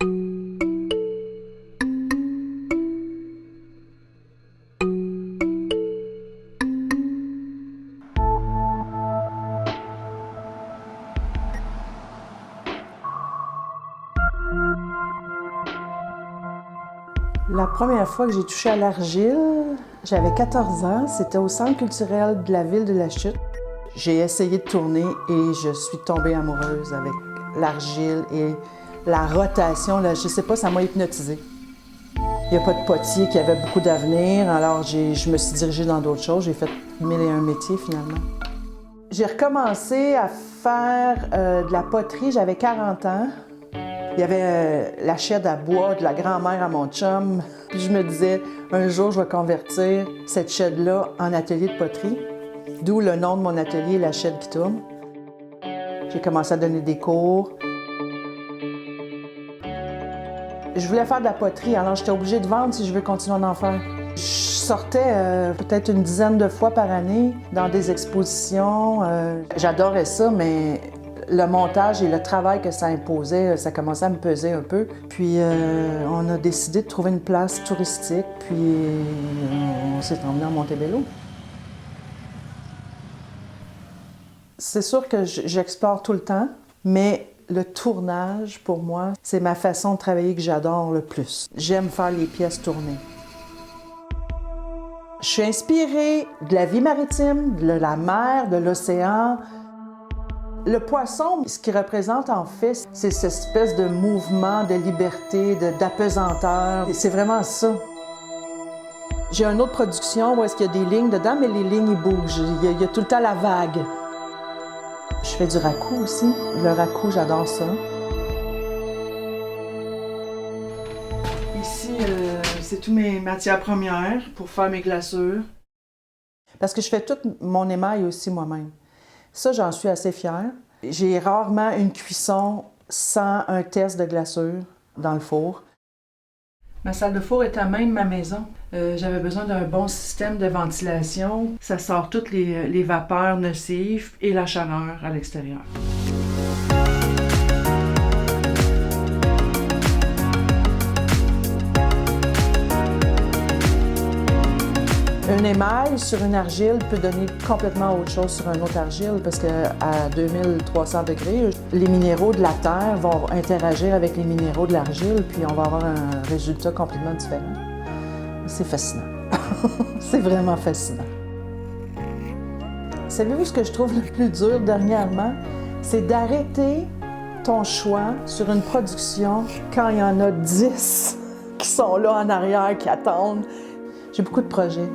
La première fois que j'ai touché à l'argile, j'avais 14 ans. C'était au Centre culturel de la ville de La Chute. J'ai essayé de tourner et je suis tombée amoureuse avec l'argile et la rotation. Là, je sais pas, ça m'a hypnotisée. Il n'y a pas de potier qui avait beaucoup d'avenir, alors je me suis dirigée dans d'autres choses. J'ai fait 1001 métiers finalement. J'ai recommencé à faire de la poterie, j'avais 40 ans. Il y avait la chaîne à bois de la grand-mère à mon chum. Puis je me disais, un jour, je vais convertir cette chaîne-là en atelier de poterie. D'où le nom de mon atelier, La chaîne qui tourne. J'ai commencé à donner des cours. Je voulais faire de la poterie, alors j'étais obligée de vendre si je veux continuer à en faire. Je sortais peut-être une dizaine de fois par année dans des expositions. J'adorais ça, mais le montage et le travail que ça imposait, ça commençait à me peser un peu. Puis on a décidé de trouver une place touristique, puis on s'est emmené à Montebello. C'est sûr que j'explore tout le temps, mais le tournage, pour moi, c'est ma façon de travailler que j'adore le plus. J'aime faire les pièces tourner. Je suis inspirée de la vie maritime, de la mer, de l'océan. Le poisson, ce qu'il représente en fait, c'est cette espèce de mouvement de liberté, d'apesanteur. C'est vraiment ça. J'ai une autre production où est-ce qu'il y a des lignes dedans, mais les lignes, ils bougent. Il y a tout le temps la vague. Je fais du raku aussi. Le raku, j'adore ça. Ici, c'est toutes mes matières premières pour faire mes glaçures. Parce que je fais tout mon émail aussi moi-même. Ça, j'en suis assez fière. J'ai rarement une cuisson sans un test de glaçure dans le four. Ma salle de four est à même ma maison. J'avais besoin d'un bon système de ventilation. Ça sort toutes les vapeurs nocives et la chaleur à l'extérieur. Un émail sur une argile peut donner complètement autre chose sur un autre argile parce qu'à 2300 degrés, les minéraux de la terre vont interagir avec les minéraux de l'argile, puis on va avoir un résultat complètement différent. C'est fascinant. C'est vraiment fascinant. Savez-vous ce que je trouve le plus dur dernièrement? C'est d'arrêter ton choix sur une production quand il y en a 10 qui sont là en arrière, qui attendent. J'ai beaucoup de projets.